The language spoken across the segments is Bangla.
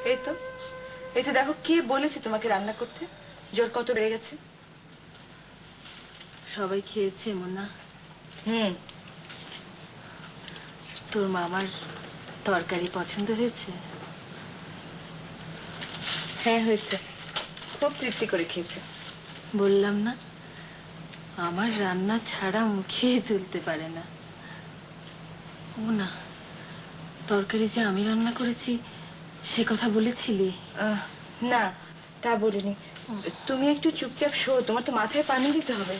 এই তো এই তো দেখো, কে বলেছে তোমাকে রান্না করতে? জ্বর কত বেড়ে গেছে? সবাই খেয়েছে মোনা। তোর মামার তরকারি পছন্দ হয়েছে? হ্যাঁ হয়েছে, খুব তৃপ্তি করে খেয়েছে। বললাম না, আমার রান্না ছাড়া মুখে তুলতে পারে না। মোনা, তরকারি যে আমি রান্না করেছি সে কথা বলেছিলি? না, তা বলিনি। তুমি একটু চুপচাপ শো, তোমার তো মাথায় পানি দিতে হবে।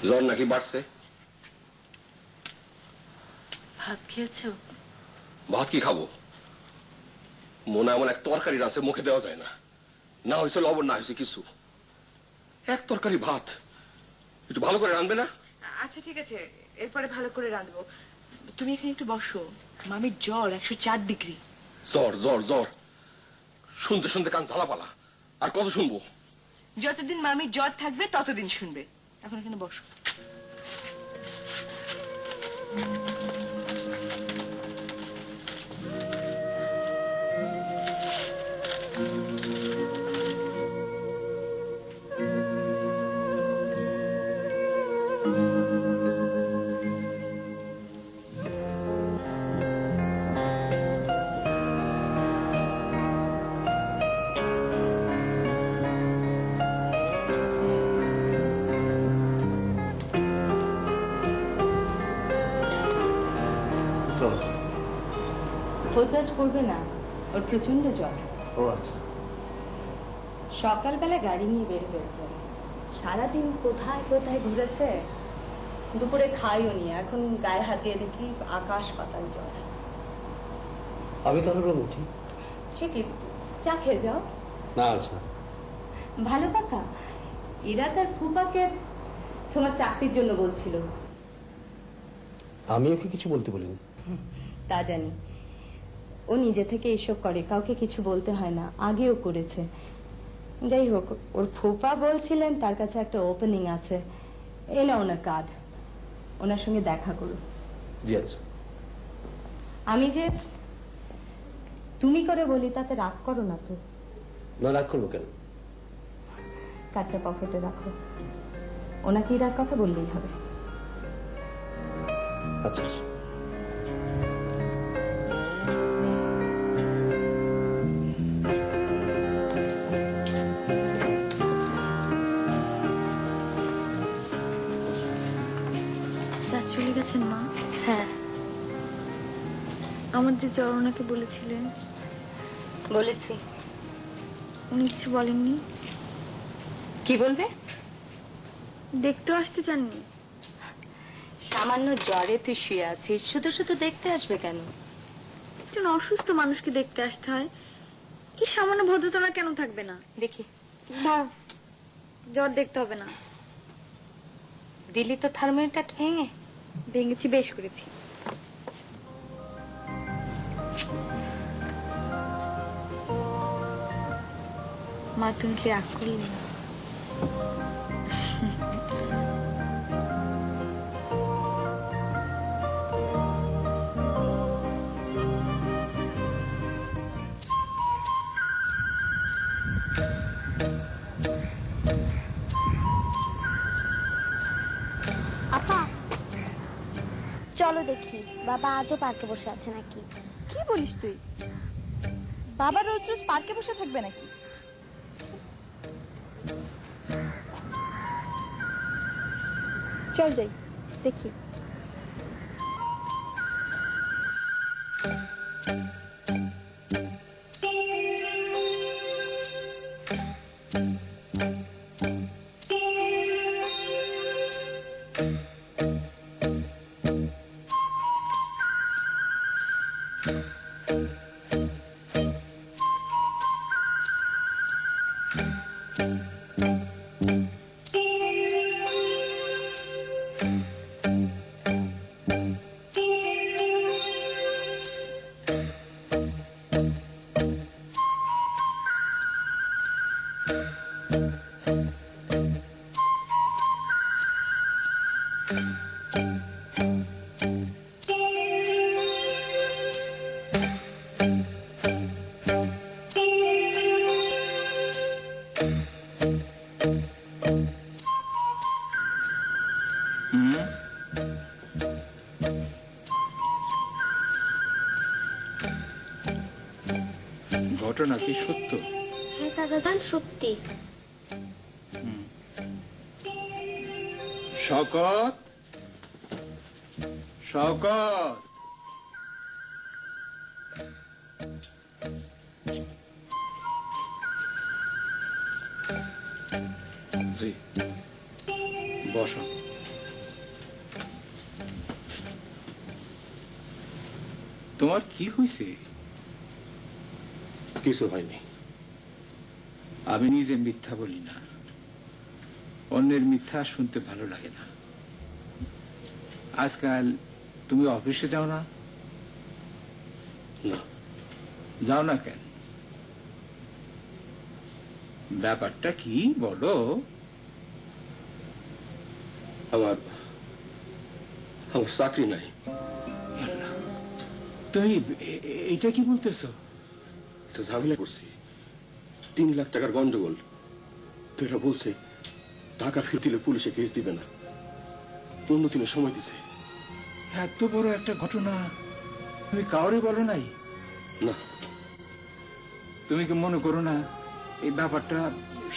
জ্বর নাকি বাড়ছে? ভাত খেয়েছো? ভাত কি খাবো? মনে এমন এক তরকারি আছে মুখে দেওয়া যায় না। না হয়েছে লবণ, না হয়েছে কিছু। এক তরকারি ভাত একটু ভালো করে রাঁধবে না? আচ্ছা ঠিক আছে, এরপরে ভালো করে রাঁধবো। তুমি এখানে একটু বসো, মামির জ্বর 104 ডিগ্রি। জ্বর জ্বর জ্বর, শুনতে শুনতে কান ঝালাপালা। আর কত শুনবো? যতদিন মামির জ্বর থাকবে ততদিন শুনবে। এখন এখানে বসো। খোঁজ করবে না, ওর প্রচন্ড জ্বর। ও আচ্ছা। সকালবেলা গাড়ি নিয়ে বের হয়েছে, সারাদিন কোথায় কোথায় ঘুরেছে, দুপুরে খাইও নি, এখন গায়ে হাত দিয়ে দেখি আকাশ পাতাল জ্বর। আমি তাহলে উঠি। সে কি, চা খেয়ে যাও। না আচ্ছা, ভালো কথা, এরা তার ফুপাকে তোমার চাকরির জন্য বলছিল। আমি ওকে কিছু বলতে বলিনি। তা জানি, ও নিজে থেকে এসব করে, কাউকে কিছু বলতে হয় না, আগেও করেছে। যাই হোক, ওর ফুপা বলছিলেন তার কাছে একটা ওপেনিং আছে, এই না ওনার কার্ড, ওনার সঙ্গে দেখা করো। জি আচ্ছা। আমি যে তুমি করে বলি তাতে রাগ করো না তো? না, রাগ করবো কেন? কার্ডটা পকেটে রাখো, ওনাকে রাগ কথা বললেই হবে। আচ্ছা। স্যার চলে গেছেন মা? হ্যাঁ। আমার যে জ্বর ওনাকে বলেছিলেন? বলেছি। উনি কিছু বলেননি? কি বলবে? দেখতেও আসতে চাননি? সামান্য জ্বরে তুই শুয়ে আছিস, শুধু শুধু দেখতে আসবে কেন? একজন অসুস্থ মানুষকে দেখতে আসতে হয়, এই সামান্য ভদ্রতা কেন থাকবে না? দেখি। না, জ্বর দেখতে হবে না। দিলি তো থার্মোমিটার ভেঙে? ভেঙেছি, বেশ করেছি। মা তুমি কি রাগ করলে? আপা চলো দেখি বাবা আজও পার্কে বসে আছে নাকি। কি বলিস তুই? বাবা রোজ রোজ পার্কে বসে থাকবে নাকি? চল যাই দেখি। ঘটনা কি সত্য? হ্যাঁ দাদাজান, সত্যি। শওকত, শওকত, জি বসো। তোমার কি হয়েছে? কিছু হয়নি। আমি নিজে মিথ্যা বলি না, অন্যের মিথ্যা শুনতে ভালো লাগে না। আজকাল তুমি অফিসে যাও না? না। যাও না কেন? ব্যাপারটা কি বলো? আমার আমার চাকরি নাই। তুমি এটা কি বলতেছো? এটা ঝামেলা করছি, 3 লাখ টাকার গন্ডগোল। তো এরা বলছে টাকা ফেরত দিলে পুলিশে কেস দিবে না, 15 দিনের সময় দিছে। এত বড় একটা ঘটনা তুমি কাউরে বলো নাই? না। তুমি কি মনে করো না এই ব্যাপারটা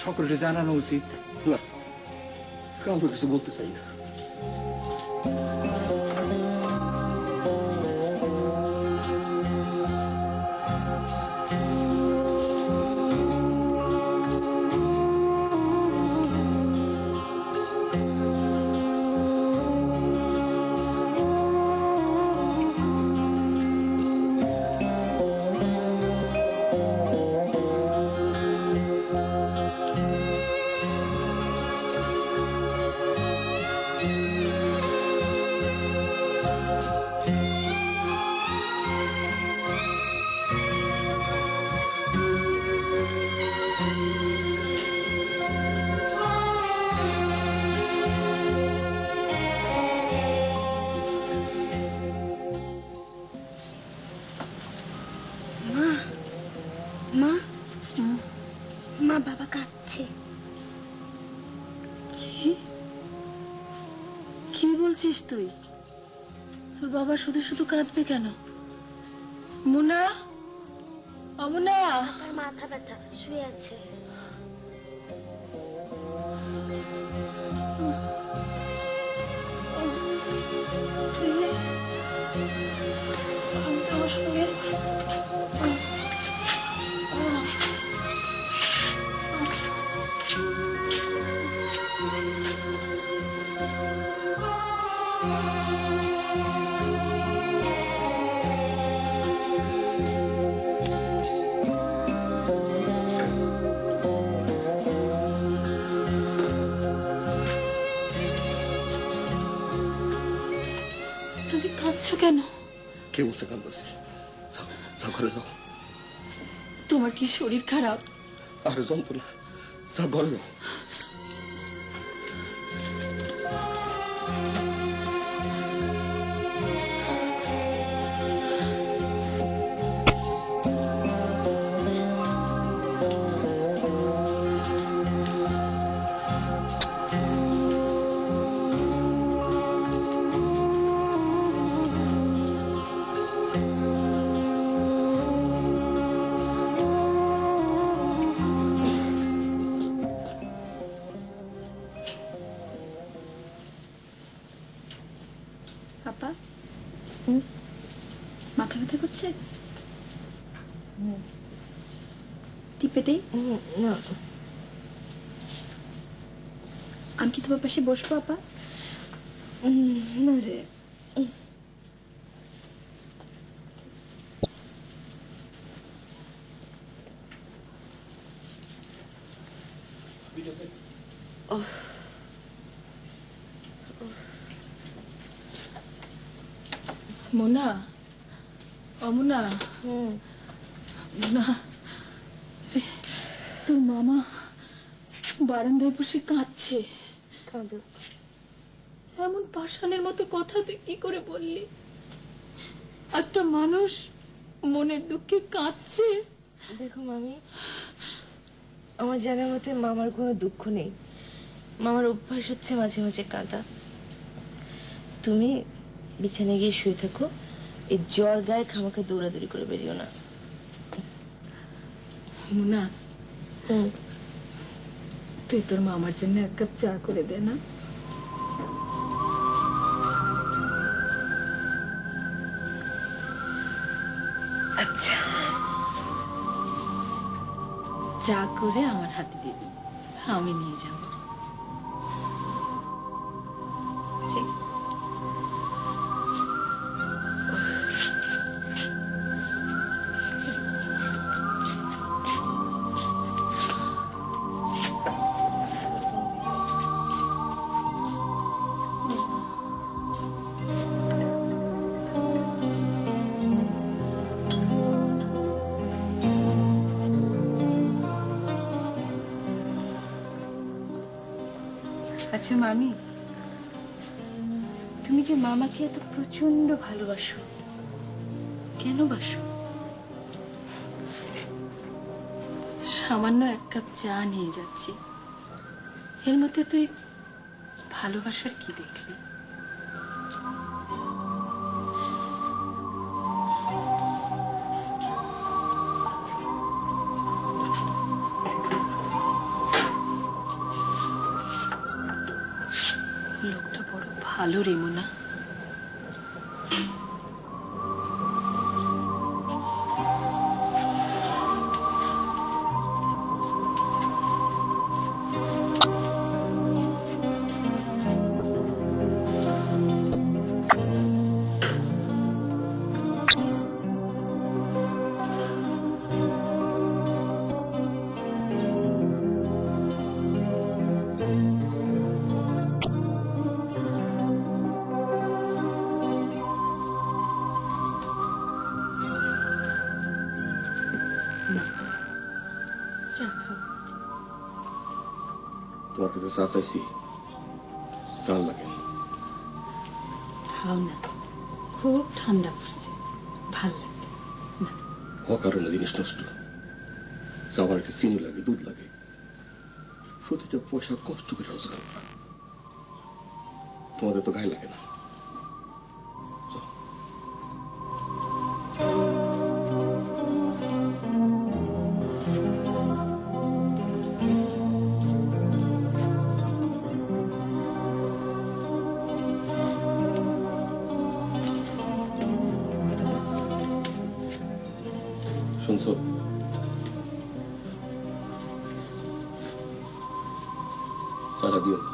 সকলকে জানানো উচিত? না, কাউকে কিছু বলতে চাই না। মা, মা, বাবা কাঁদছে। কি বলছিস তুই? তোর বাবা শুধু শুধু কাঁদবে কেন? মুনা, অমুনা, তার মাথা ব্যথা, শুয়ে আছে। আমার সঙ্গে তুমি কাঁদছো কেন? কে বলছে কান্দাছি? ঘরে যাও। তোমার কি শরীর খারাপ? আর যন্ত্রণা, ঘরে যাও। পাপা, মাথা ব্যথা করছে? টিপে দেই? না, আমি কি তোমার পাশে বসবো আপা? না রে। মোনা, অমুনা, মোনা, তোর মামা বারান্দায় বসে কাঁদছে। এমন পাষাণের মতো কথা তুই কি করে বললি? একটা মানুষ মনের দুঃখে কাঁদছে। দেখো মামি, আমার জানার মতে মামার কোনো দুঃখ নেই। মামার অভ্যাস হচ্ছে মাঝে মাঝে কাঁদা। তুমি বিছানায় গিয়ে শুয়ে থাকো, এই জ্বর গায়ে খামাখা দৌড়াদৌড়ি করে বেরিও না। মুনা, তুই তোর মামার জন্য এক কাপ চা করে দে না। আচ্ছা, চা করে আমার হাতে দিবি, আমি নিয়ে যাব। ঠিক। আচ্ছা মামি, তুমি যে মামাকে এত প্রচন্ড ভালোবাসো, কেন বাসো? সামান্য এক কাপ চা নিয়ে যাচ্ছি, এর মধ্যে তুই ভালোবাসার কি দেখলি? লোকটা বড় ভালো রে মোনা। চা খাও। তোমার কাছে চা চাইছি, চাল লাগে। খাও না, খুব ঠান্ডা পড়ছে, ভাল লাগে না। অকারণে জিনিস নষ্ট। চা বানাইতে চিনি লাগে, দুধ লাগে, প্রতিটা পয়সা কষ্ট করে রোজগার করা। তোমাদের তো গায়ে লাগে না। শুনছো? সারা দিও না।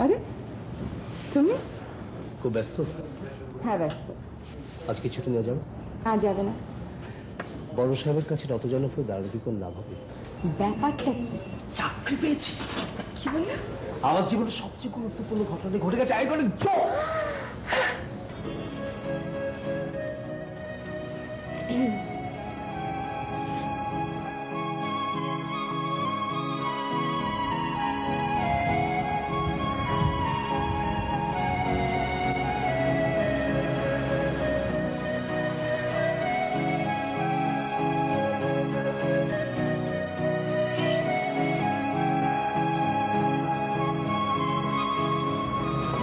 আরে তুমি? খুব ব্যস্ত? হ্যাঁ ব্যস্ত। আজকে ছুটি নিয়ে যাবে? আর যাবে না। বড় সাহেবের কাছে অত জনপ্রিয় দাঁড়ালে কি কোন লাভ হবে? ব্যাপারটা কি? চাকরি পেয়েছি। কি বললে? আমার জীবনের সবচেয়ে গুরুত্বপূর্ণ ঘটনাটি ঘটে গেছে। I got a job.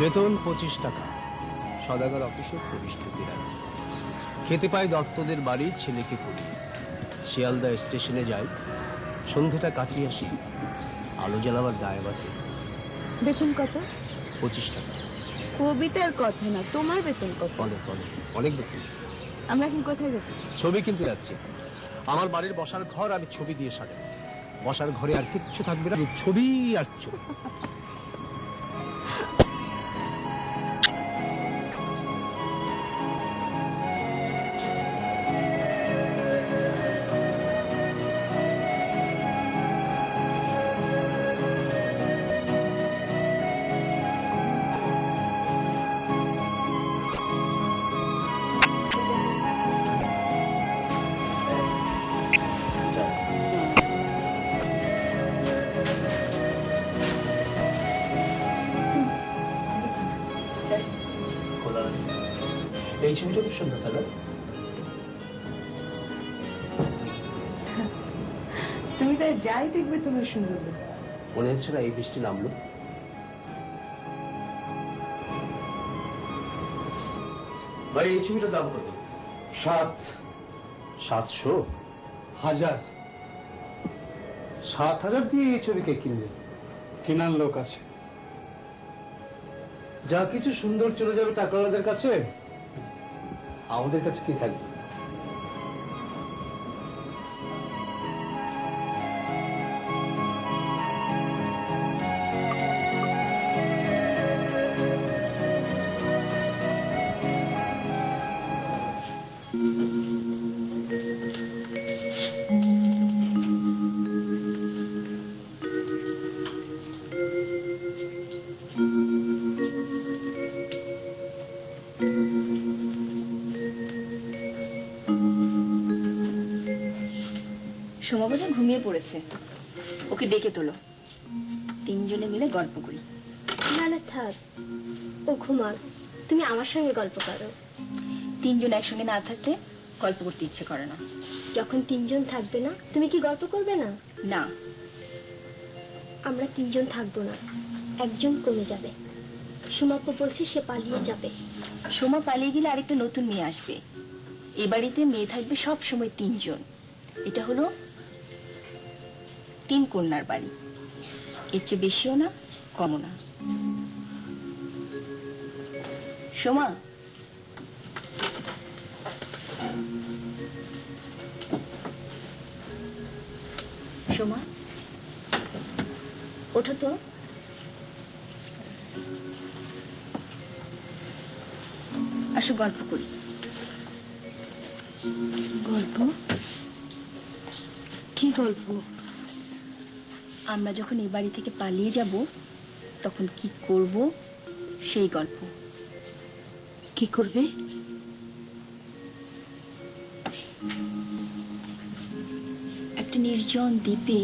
বেতন 25 টাকা, সদাগর অফিসে পরিস্থিতি রাখি, খেতে পাই দত্তদের বাড়ি, ছেলেকে পড়ি, শিয়ালদা স্টেশনে যাই, সন্ধ্যেটা কাটিয়ে আসি, আলো জ্বালাবার দায় আছে। বেতন কত? 25 টাকা। কবিতার কথা না, তোমার বেতন কত? অনেক অনেক অনেক বেশি। আমরা এখন কোথায় যাচ্ছি? ছবি কিনতে যাচ্ছি। আমার বাড়ির বসার ঘর আমি ছবি দিয়ে সাজাবো। বসার ঘরে আর কিচ্ছু থাকবে না, ছবি আর ছবি। এই ছবিটা খুব সুন্দর, তাই না? তুমি তাই যাই দেখবে তোমার সুন্দর লাগবে। মনে হচ্ছে না এই বৃষ্টি নামলো? ভাই এই ছবিটার দাম কত? 700? 1000? 7000 দিয়ে এই ছবিকে কিনবে? কেনার লোক আছে। যা কিছু সুন্দর চলে যাবে টাকাওয়ালাদের কাছে, আমাদের কাছে কি থাকবে? সোমা বোধ ঘুমিয়ে পড়েছে, ওকে ডেকে তোলো, তিনজনে মিলে গল্প করি। না না থাক, ও ঘুমাক, তুমি আমার সঙ্গে গল্প করো। তিনজন একসঙ্গে না থাকলে গল্প করতে ইচ্ছে করে না। যখন তিনজন থাকবে না, তুমি কি গল্প করবে না? না, আমরা তিনজন থাকবো না, একজন কমে যাবে। সুমাপ্পু বলছে সে পালিয়ে যাবে। সোমা পালিয়ে গেলে আরেকটা নতুন মেয়ে আসবে। এ বাড়িতে মেয়ে থাকবে সব সময় তিনজন। এটা হলো 3 কন্যার বাড়ি, এর চেয়ে বেশিও না কমও না। সোমা, সোমা ওঠো তো। আসো গল্প করি। গল্প? কি গল্প? আমরা যখন এই বাড়ি থেকে পালিয়ে যাব তখন কি করব সেই গল্প। কি করবে? একটা নির্জন দ্বীপে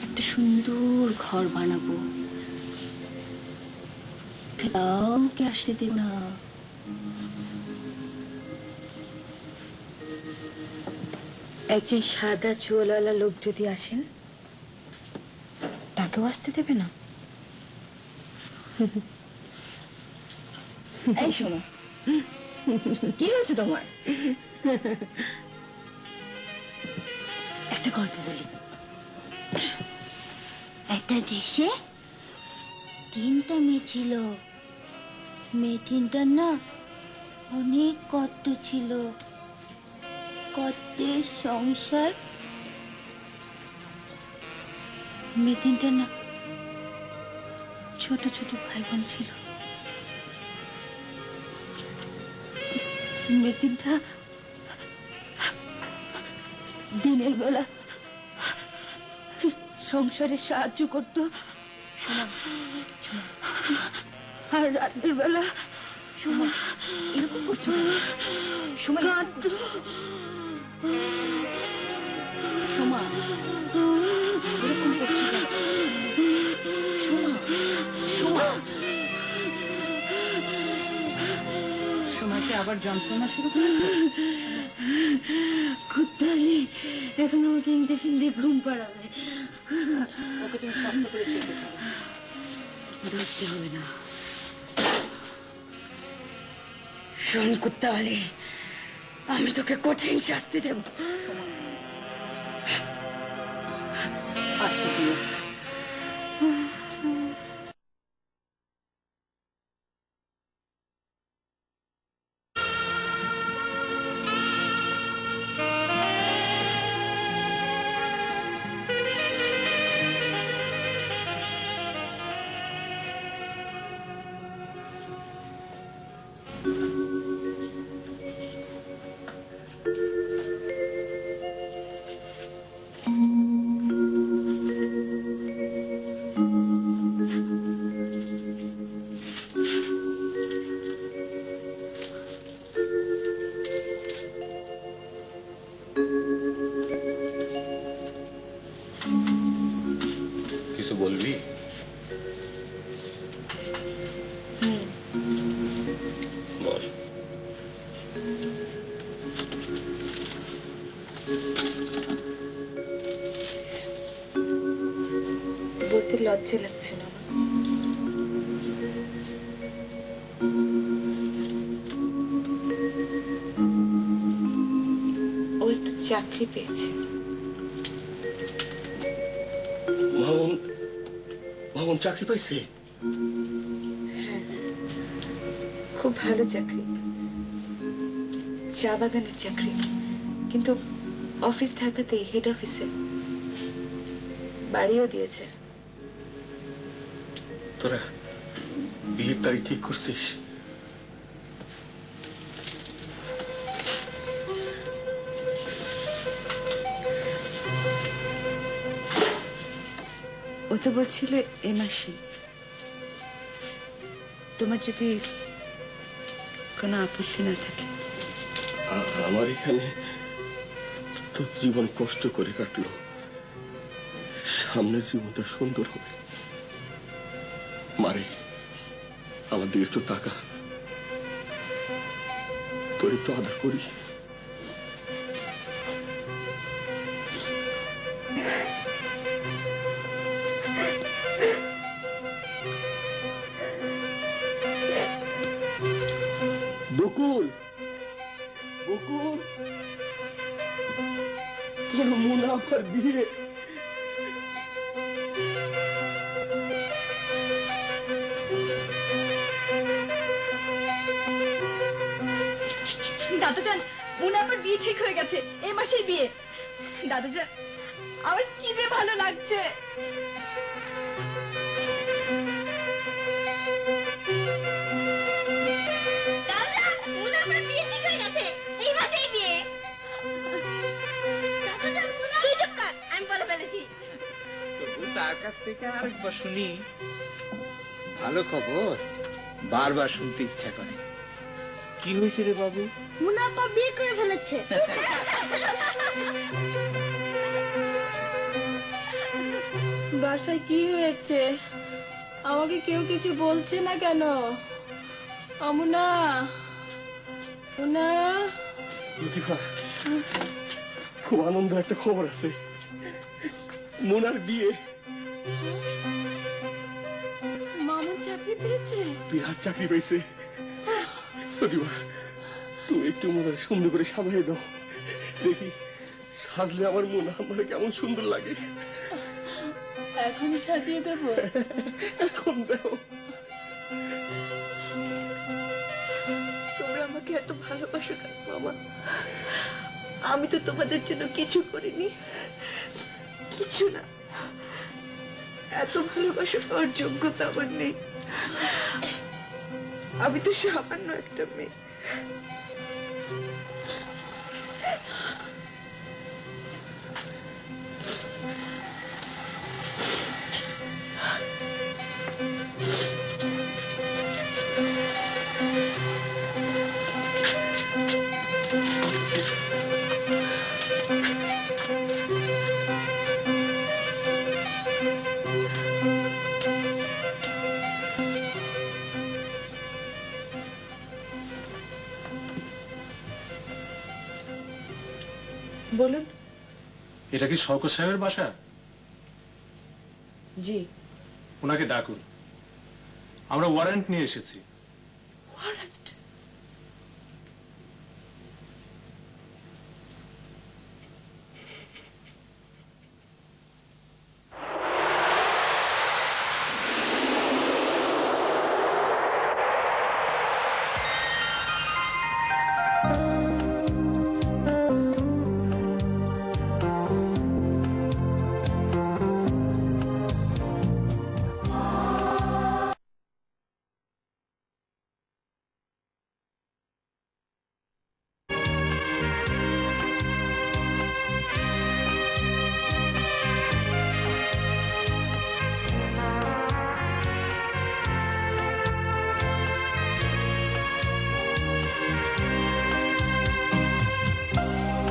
একটা সুন্দর ঘর বানাবো, কাউকে আসতে দেব না। একজন সাদা চুলওয়ালা লোক যদি আসেন, তাকেও আসতে দেবে না? এই শোনো, কি হয়েছে তোমার? একটা গল্প বলি। একটা দেশে 3টা মেয়ে ছিল। মেয়ে 3টার না অনেক কষ্ট ছিল, কষ্টের সংসার। মেয়ে 3টার না ছোট ছোট ভাই বোন ছিল। মেয়ে 3টা দিনের বেলা সংসারে সাহায্য করত, আর রাতের বেলা এরকম করছো কেন? সোমা, কাঁদত। সোমা এরকম করছো কেন? সোমা, সোমা, সোমাকে আবার যন্ত্রণা শুরু করলো। কুত্তালি এখন আমাকে ইঞ্জেকশন দিয়ে ঘুম পাড়াবে। ওকে তুমি শক্ত করে চেপে ধরো। ধরতে হবে না। শোন কুত্তাওয়ালি, আমি তোকে কঠিন শাস্তি দেব। আচ্ছা তুমি বলবি? বল। বলতে লজ্জা লাগছে না ও একটা চাকরি পেয়েছে। মামুন মামুন চাকরি পাইছে? খুব ভালো চাকরি, চা বাগানের চাকরি, কিন্তু অফিস ঢাকাতেই, হেড অফিসে। বাড়িও দিয়েছে। তোরা বিয়ের তারিখ ঠিক করছিস? ও তো বলছিল এ মাসে। তোমার যদি কোনো আপত্তি না থাকে। আমার এখানে তো জীবন কষ্ট করে কাটলো, সামনের জীবনটা সুন্দর হবে। মারে, আমার দিকে একটু তাকা, তোর একটু আদর করি। বকুল, বকুল, তোর মুনাফার বিয়ে। দাদাজান, মুনাফার বিয়ে ঠিক হয়ে গেছে, এই মাসেই বিয়ে। দাদাজান, আমার কি যে ভালো লাগছে। মুনাফার বিয়ে ঠিক হয়ে গেছে, এই মাসেই বিয়ে। তুই চুপ কর, আমি বলে ফেলেছি। তার কাছ থেকে আরেকবার শুনি। ভালো খবর বারবার শুনতে ইচ্ছা করে। কি হয়েছে রে বাবু? মুনাফা বিয়ে করে ফেলেছে। বাসায় কি হয়েছে? আমাকে কেউ কিছু বলছে না কেন? অমুনা, মুনা, লতিফা, খুব আনন্দ একটা খবর আছে। মোনার বিয়ে। মামুন চাকরি পেয়েছে? বিরাট চাকরি পাইছে। লতিফা, তুমি একটু মোনার সুন্দর করে সাজিয়ে দাও, দেখি সাজলে আমার মোনা আমার কেমন সুন্দর লাগে। এখনই সাজিয়ে দেবো? এখন দাও। তোমরা আমাকে এত ভালোবাসো কেন মামা? আমি তো তোমাদের জন্য কিছু করিনি, কিছু না। এত ভালোবাসা পাওয়ার যোগ্যতা আমার নেই। আমি তো সামান্য একটা মেয়ে। বলুন। এটা কি শওকত সাহেবের বাসা? জি। ওনাকে ডাকুন, আমরা ওয়ারেন্ট নিয়ে এসেছি। ওয়ারেন্ট?